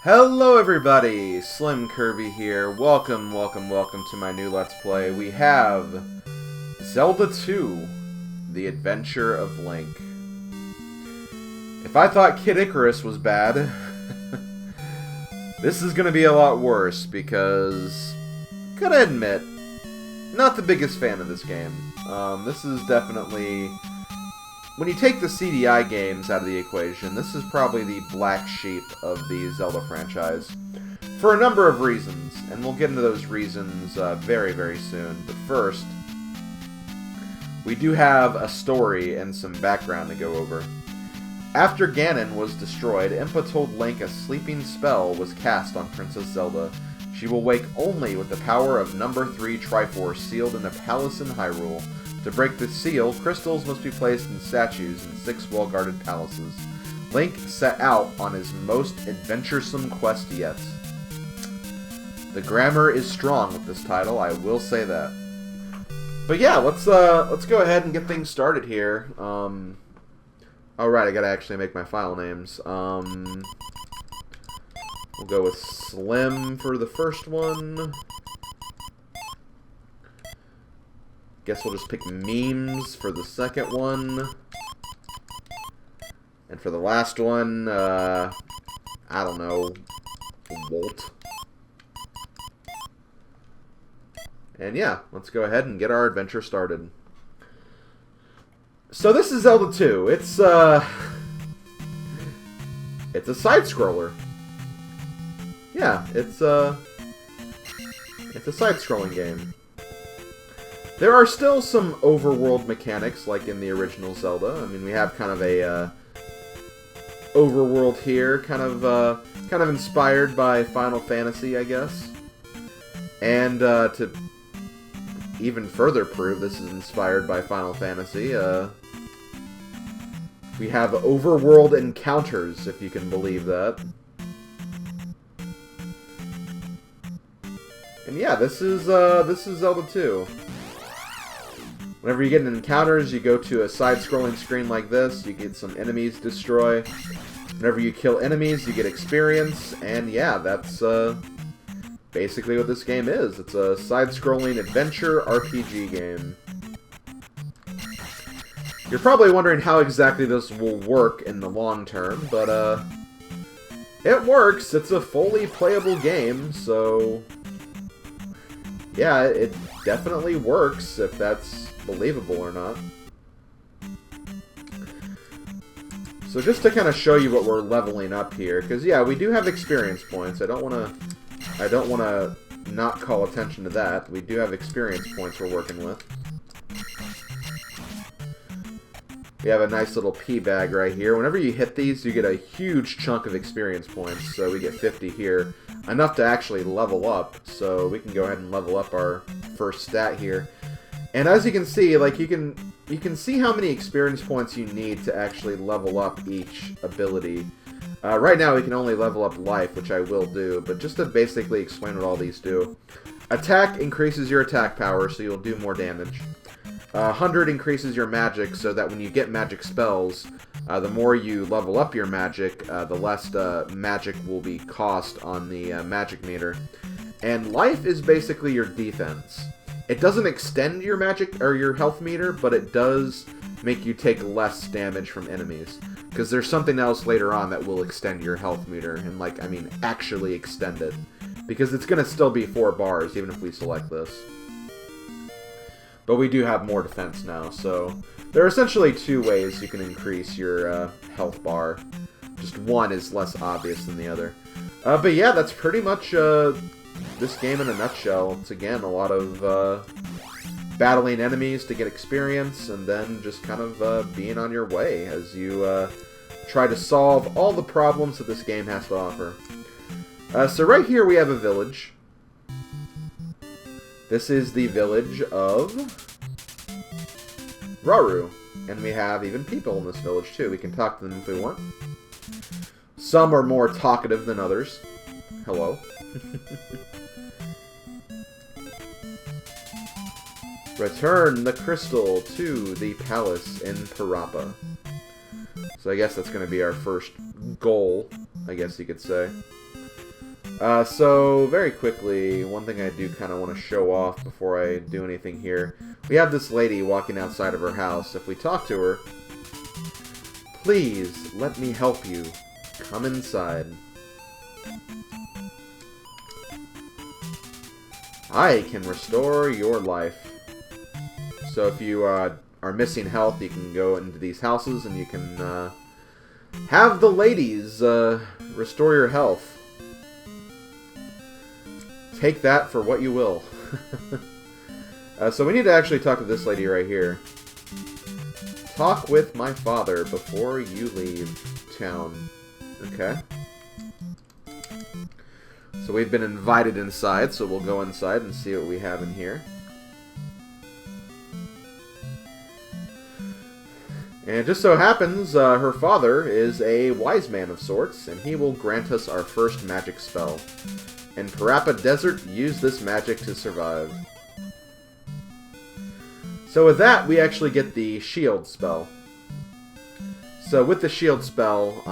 Hello everybody, SlimKirby here. Welcome to my new Let's Play. We have Zelda II, The Adventure of Link. If I thought Kid Icarus was bad, this is going to be a lot worse because, gotta admit, not the biggest fan of this game. This is definitely, when you take the CDI games out of the equation, this is probably the black sheep of the Zelda franchise. For a number of reasons, and we'll get into those reasons very, very soon. But first, we do have a story and some background to go over. After Ganon was destroyed, Impa told Link a sleeping spell was cast on Princess Zelda. She will wake only with the power of number 3 Triforce sealed in a palace in Hyrule. To break the seal, crystals must be placed in statues in 6 well-guarded palaces. Link set out on his most adventuresome quest yet. The grammar is strong with this title, I will say that. But yeah, let's go ahead and get things started here. Alright, I gotta actually make my file names. We'll go with Slim for the first one. Guess we'll just pick memes for the second one. And for the last one, I don't know, Walt. And yeah, let's go ahead and get our adventure started. So this is Zelda II. It's a side-scroller. Yeah, it's a side-scrolling game. There are still some overworld mechanics, like in the original Zelda. I mean, we have kind of a overworld here, kind of inspired by Final Fantasy, I guess. And to even further prove this is inspired by Final Fantasy, we have overworld encounters, if you can believe that. And yeah, this is Zelda II. Whenever you get in encounters, you go to a side-scrolling screen like this. You get some enemies to destroy. Whenever you kill enemies, you get experience. And yeah, that's basically what this game is. It's a side-scrolling adventure RPG game. You're probably wondering how exactly this will work in the long term, but it works. It's a fully playable game, so yeah, it definitely works, if that's believable or not. So just to kind of show you what we're leveling up here, because yeah, we do have experience points. I don't want to not call attention to that. We do have experience points we're working with. We have a nice little pea bag right here. Whenever you hit these, you get a huge chunk of experience points. So we get 50 here, enough to actually level up. So we can go ahead and level up our first stat here. And as you can see, like you can see how many experience points you need to actually level up each ability. Right now we can only level up life, which I will do, but just to basically explain what all these do. Attack increases your attack power, so you'll do more damage. 100 increases your magic, so that when you get magic spells, the more you level up your magic, the less magic will be cost on the magic meter. And life is basically your defense. It doesn't extend your magic or your health meter, but it does make you take less damage from enemies. Because there's something else later on that will extend your health meter, and like, I mean, actually extend it. Because it's going to still be 4 bars, even if we select this. But we do have more defense now, so there are essentially 2 ways you can increase your health bar. Just one is less obvious than the other. But yeah, that's pretty much this game in a nutshell. It's again a lot of battling enemies to get experience, and then just kind of being on your way as you try to solve all the problems that this game has to offer. So right here we have a village. This is the village of Rauru. And we have even people in this village too. We can talk to them if we want. Some are more talkative than others. Hello. Return the crystal to the palace in Parapa. So I guess that's going to be our first goal, I guess you could say. So, very quickly, one thing I do kind of want to show off before I do anything here. We have this lady walking outside of her house. If we talk to her, please, let me help you. Come inside. I can restore your life. So if you are missing health, you can go into these houses and you can have the ladies restore your health. Take that for what you will. So we need to actually talk to this lady right here. Talk with my father before you leave town. Okay. So we've been invited inside, so we'll go inside and see what we have in here. And it just so happens her father is a wise man of sorts, and he will grant us our first magic spell. In Parappa Desert, use this magic to survive. So with that, we actually get the shield spell. So with the shield spell,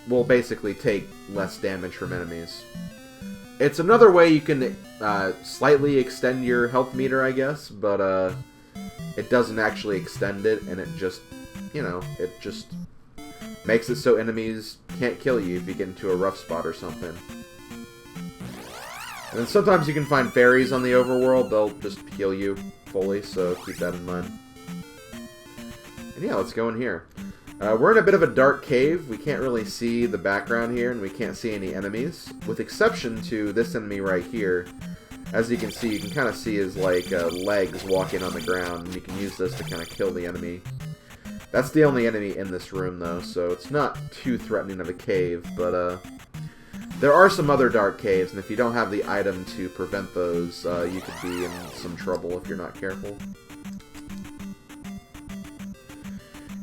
we'll basically take less damage from enemies. It's another way you can slightly extend your health meter, I guess, but it doesn't actually extend it, and it just, you know, it just makes it so enemies can't kill you if you get into a rough spot or something. And then sometimes you can find fairies on the overworld. They'll just heal you fully, so keep that in mind. And yeah, let's go in here. We're in a bit of a dark cave. We can't really see the background here, and we can't see any enemies, with exception to this enemy right here. As you can see, you can kind of see his like legs walking on the ground, and you can use this to kind of kill the enemy. That's the only enemy in this room, though, so it's not too threatening of a cave, but there are some other dark caves, and if you don't have the item to prevent those, you could be in some trouble if you're not careful.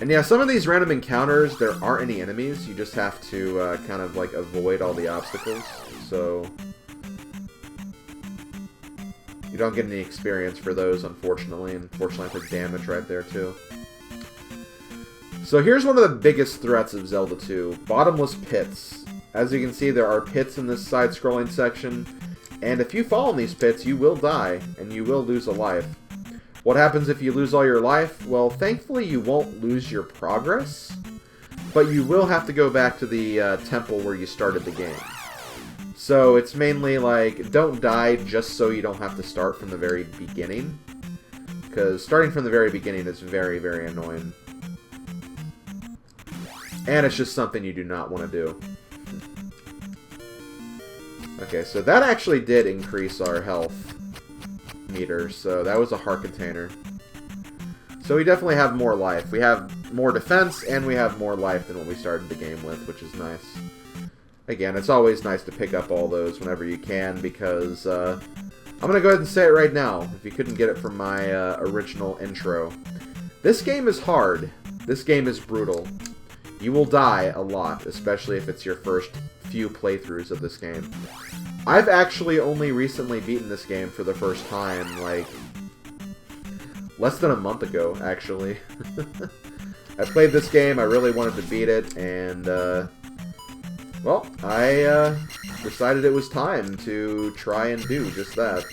And yeah, some of these random encounters, there aren't any enemies. You just have to kind of like avoid all the obstacles. So you don't get any experience for those, unfortunately. And fortunately, I took damage right there too. So here's one of the biggest threats of Zelda II, Bottomless Pits. As you can see, there are pits in this side-scrolling section, and if you fall in these pits, you will die, and you will lose a life. What happens if you lose all your life? Well, thankfully you won't lose your progress, but you will have to go back to the temple where you started the game. So it's mainly like, don't die just so you don't have to start from the very beginning, because starting from the very beginning is very, very annoying. And it's just something you do not want to do. Okay, so that actually did increase our health meter, so that was a heart container. So we definitely have more life. We have more defense, and we have more life than what we started the game with, which is nice. Again, it's always nice to pick up all those whenever you can, because I'm going to go ahead and say it right now, if you couldn't get it from my original intro. This game is hard. This game is brutal. You will die a lot, especially if it's your first few playthroughs of this game. I've actually only recently beaten this game for the first time, like, less than a month ago, actually. I played this game, I really wanted to beat it, and, well, I decided it was time to try and do just that.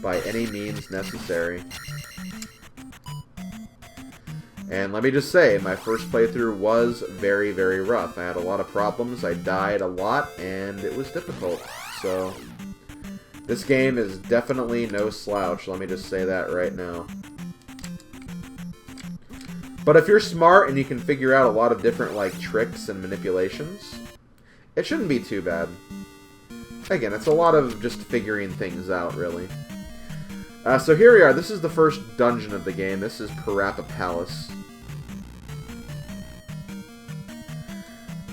By any means necessary. And let me just say, my first playthrough was very, very rough. I had a lot of problems, I died a lot, and it was difficult. So, this game is definitely no slouch, let me just say that right now. But if you're smart and you can figure out a lot of different like tricks and manipulations, it shouldn't be too bad. Again, it's a lot of just figuring things out, really. So here we are. This is the first dungeon of the game. This is Parappa Palace.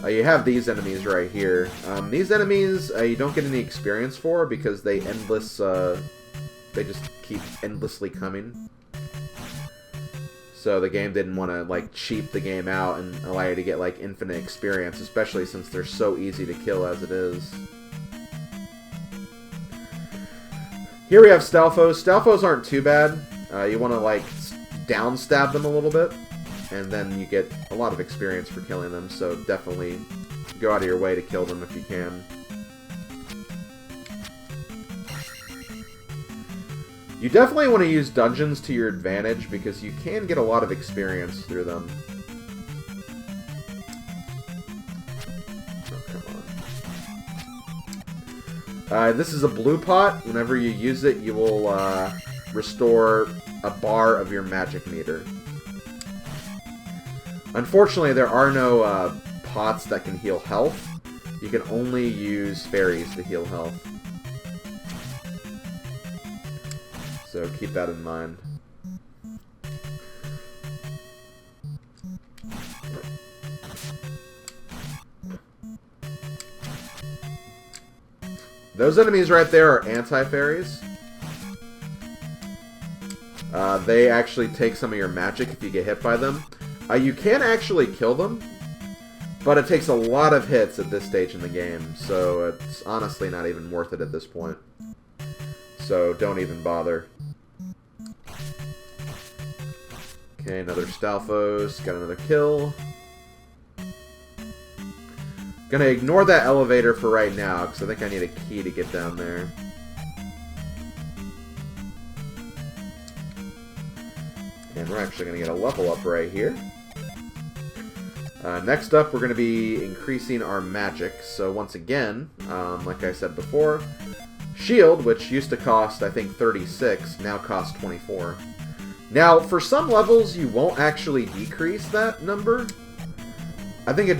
You have these enemies right here. These enemies you don't get any experience for because they they just keep endlessly coming. So the game didn't want to like cheap the game out and allow you to get like infinite experience, especially since they're so easy to kill as it is. Here we have Stalfos. Stalfos aren't too bad. You want to like down stab them a little bit, and then you get a lot of experience for killing them, so definitely go out of your way to kill them if you can. You definitely want to use dungeons to your advantage because you can get a lot of experience through them. Oh, come on. This is a blue pot. Whenever you use it, you will restore a bar of your magic meter. Unfortunately, there are no pots that can heal health. You can only use fairies to heal health. So keep that in mind. Those enemies right there are anti-fairies. They actually take some of your magic if you get hit by them. You can actually kill them, but it takes a lot of hits at this stage in the game, so it's honestly not even worth it at this point. So don't even bother. Okay, another Stalfos. Got another kill. Gonna ignore that elevator for right now, because I think I need a key to get down there. And we're actually gonna get a level up right here. Next up, we're gonna be increasing our magic. So once again, like I said before, Shield, which used to cost, I think, 36, now costs 24. Now, for some levels, you won't actually decrease that number. I think it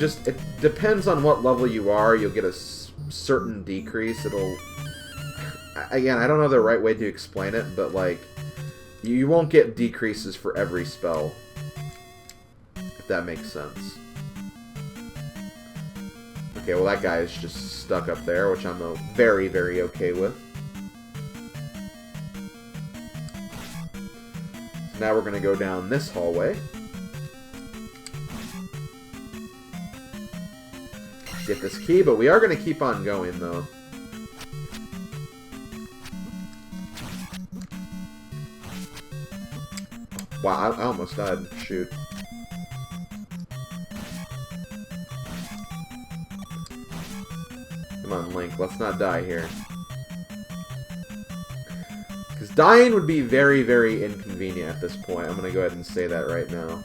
depends on what level you are. You'll get a certain decrease. Again, I don't know the right way to explain it, but, like, you won't get decreases for every spell, if that makes sense. Okay, well, that guy is just stuck up there, which I'm very, very okay with. So now we're going to go down this hallway. Get this key, but we are going to keep on going, though. Wow, I almost died. Shoot. Come on, Link. Let's not die here. Because dying would be very, very inconvenient at this point. I'm going to go ahead and say that right now.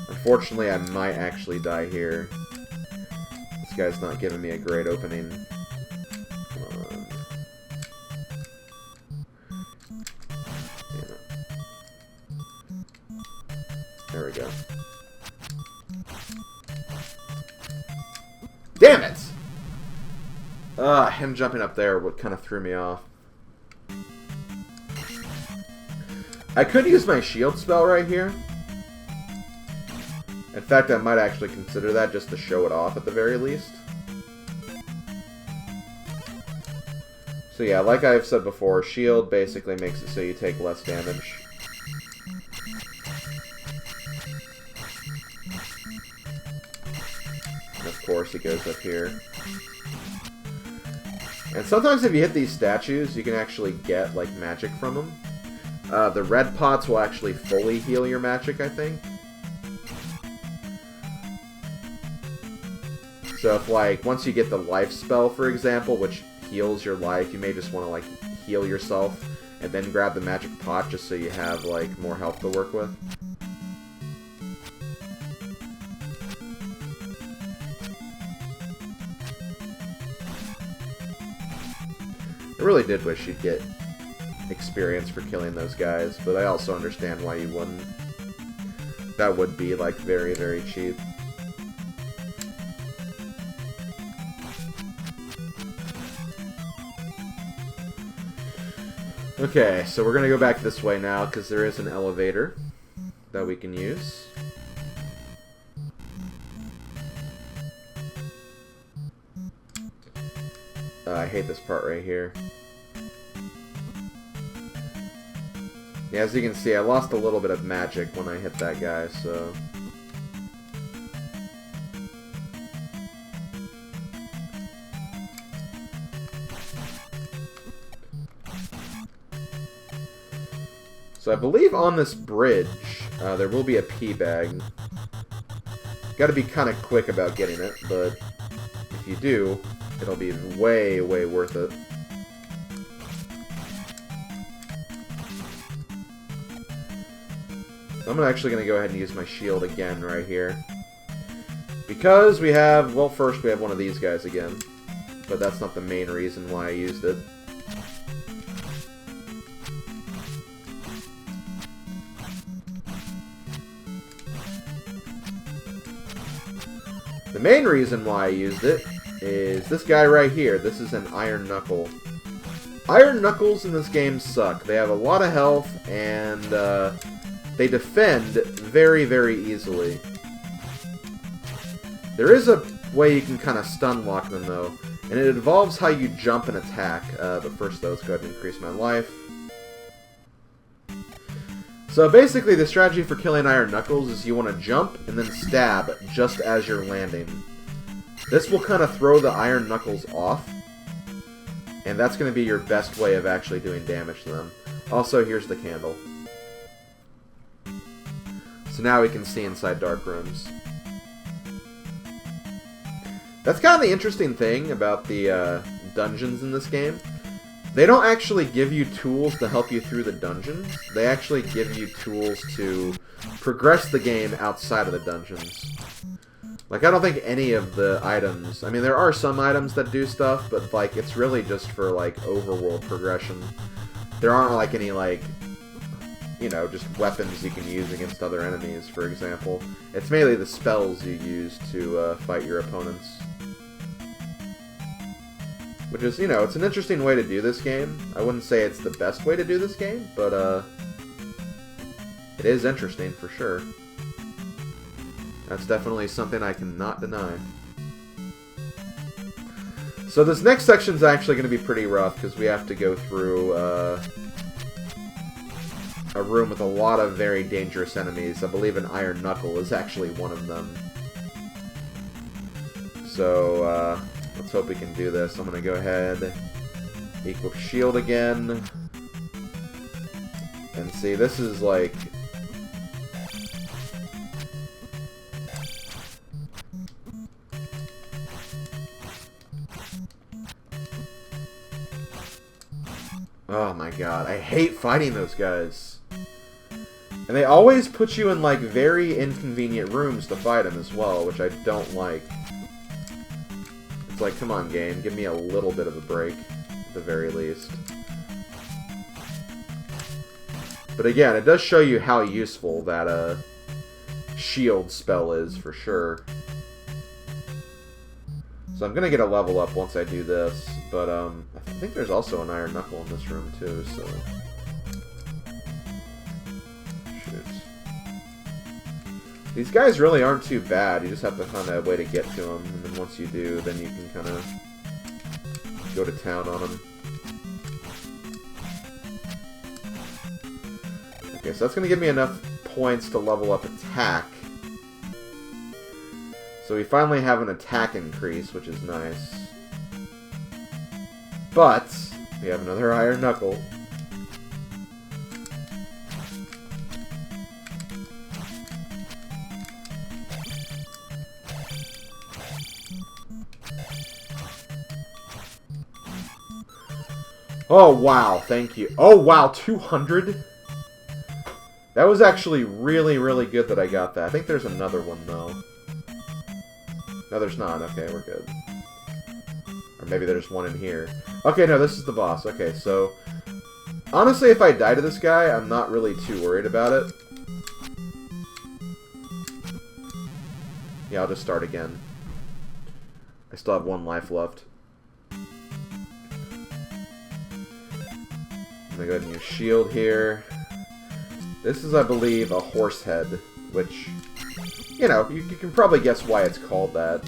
Unfortunately, I might actually die here. This guy's not giving me a great opening. Come on. Yeah. There we go. Damn it! Him jumping up there what kind of threw me off. I could use my shield spell right here. In fact, I might actually consider that just to show it off at the very least. So yeah, like I've said before, shield basically makes it so you take less damage. And of course, it goes up here. And sometimes if you hit these statues, you can actually get, like, magic from them. The red pots will actually fully heal your magic, I think. So if, like, once you get the life spell, for example, which heals your life, you may just want to, like, heal yourself and then grab the magic pot just so you have, like, more health to work with. I really did wish you'd get experience for killing those guys, but I also understand why you wouldn't. That would be, like, very, very cheap. Okay, so we're gonna go back this way now, because there is an elevator that we can use. I hate this part right here. Yeah, as you can see, I lost a little bit of magic when I hit that guy, so... So I believe on this bridge, there will be a pea bag. Gotta be kind of quick about getting it, but if you do, it'll be way, way worth it. I'm actually going to go ahead and use my shield again right here. Because we have, well, first we have one of these guys again. But that's not the main reason why I used it. The main reason why I used it is this guy right here. This is an Iron Knuckle. Iron Knuckles in this game suck. They have a lot of health, and they defend very, very easily. There is a way you can kind of stun lock them, though, and it involves how you jump and attack. But first, though, let's go ahead and increase my life. So basically, the strategy for killing Iron Knuckles is you want to jump and then stab just as you're landing. This will kind of throw the Iron Knuckles off, and that's going to be your best way of actually doing damage to them. Also, here's the candle. So now we can see inside dark rooms. That's kind of the interesting thing about the dungeons in this game. They don't actually give you tools to help you through the dungeons. They actually give you tools to progress the game outside of the dungeons. Like, I don't think any of the items... I mean, there are some items that do stuff, but, like, it's really just for, like, overworld progression. There aren't, like, any, like, you know, just weapons you can use against other enemies, for example. It's mainly the spells you use to fight your opponents. Which is, you know, it's an interesting way to do this game. I wouldn't say it's the best way to do this game, but, it is interesting, for sure. That's definitely something I cannot deny. So this next section is actually going to be pretty rough, because we have to go through, a room with a lot of very dangerous enemies. I believe an Iron Knuckle is actually one of them. So, let's hope we can do this. I'm going to go ahead, equip shield again. And see, this is like... Oh my god, I hate fighting those guys. And they always put you in, like, very inconvenient rooms to fight them as well, which I don't like. It's like, come on, game, give me a little bit of a break, at the very least. But again, it does show you how useful that, shield spell is, for sure. So I'm gonna get a level up once I do this, but, I think there's also an Iron Knuckle in this room, too, so... Shoot. These guys really aren't too bad, you just have to find a way to get to them, and then once you do, then you can kind of go to town on them. Okay, so that's gonna give me enough points to level up attack. So we finally have an attack increase, which is nice. But, we have another Iron Knuckle. Oh, wow, thank you. Oh, wow, 200? That was actually really, really good that I got that. I think there's another one, though. No, there's not. Okay, we're good. Or maybe there's one in here. Okay, no, this is the boss. Okay, so... honestly, if I die to this guy, I'm not really too worried about it. Yeah, I'll just start again. I still have 1 life left. I'm gonna go ahead and use shield here. This is, I believe, a horse head, which... you know, you can probably guess why it's called that,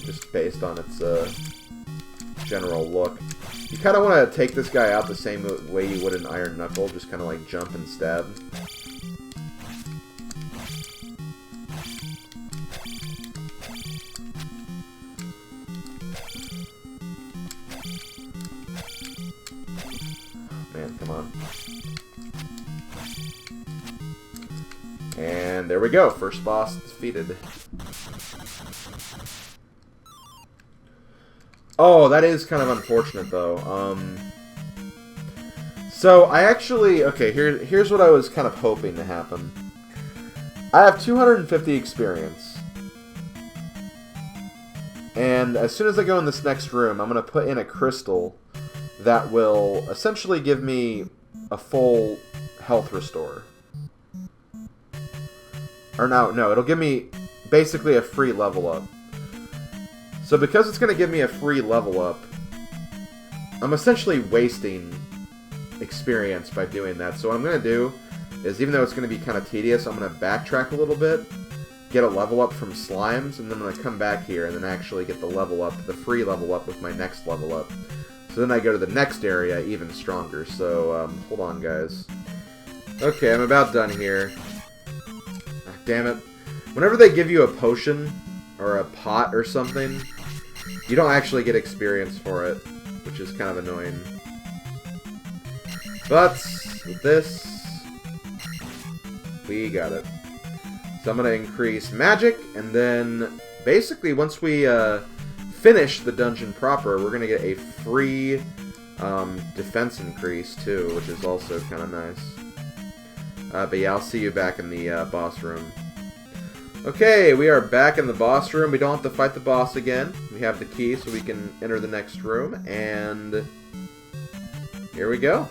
just based on its general look. You kind of want to take this guy out the same way you would an Iron Knuckle, just kind of like jump and stab. Man, come on. And there we go, first boss defeated. Oh, that is kind of unfortunate, though. So, I actually... Okay, here's what I was kind of hoping to happen. I have 250 experience. And as soon as I go in this next room, I'm going to put in a crystal that will essentially give me a full health restore. Or no, it'll give me basically a free level up. So because it's going to give me a free level up, I'm essentially wasting experience by doing that. So what I'm going to do is, even though it's going to be kind of tedious, I'm going to backtrack a little bit, get a level up from slimes, and then I'm going to come back here and then actually get the level up, the free level up with my next level up. So then I go to the next area even stronger. So hold on, guys. Okay, I'm about done here. Ah, damn it. Whenever they give you a potion or a pot or something, you don't actually get experience for it, which is kind of annoying. But with this, we got it. So I'm going to increase magic, and then basically once we finish the dungeon proper, we're going to get a free defense increase too, which is also kind of nice. But yeah, I'll see you back in the boss room. Okay, we are back in the boss room. We don't have to fight the boss again. We have the key so we can enter the next room, and here we go.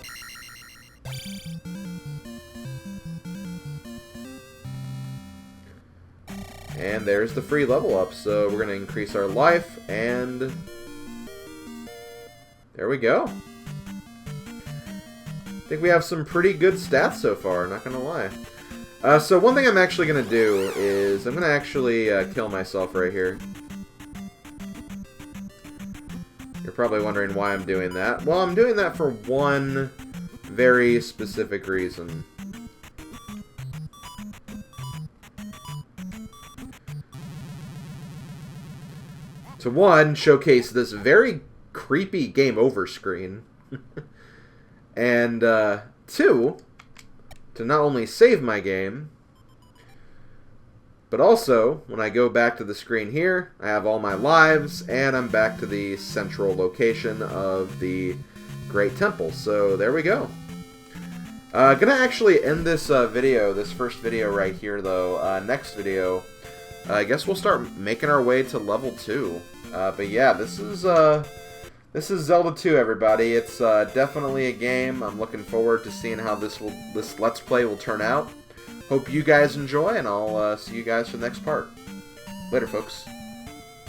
And there's the free level up. So we're going to increase our life, and there we go. I think we have some pretty good stats so far, not going to lie. So one thing I'm actually going to do is I'm going to actually kill myself right here. You're probably wondering why I'm doing that. Well, I'm doing that for one very specific reason. To one, showcase this very creepy game over screen. And two, to not only save my game, but also, when I go back to the screen here, I have all my lives, and I'm back to the central location of the Great Temple. So there we go. Gonna actually end this video, this first video right here, though. Next video, I guess we'll start making our way to level 2. But yeah, this is Zelda 2, everybody. It's definitely a game. I'm looking forward to seeing how this Let's Play will turn out. Hope you guys enjoy, and I'll see you guys for the next part. Later, folks.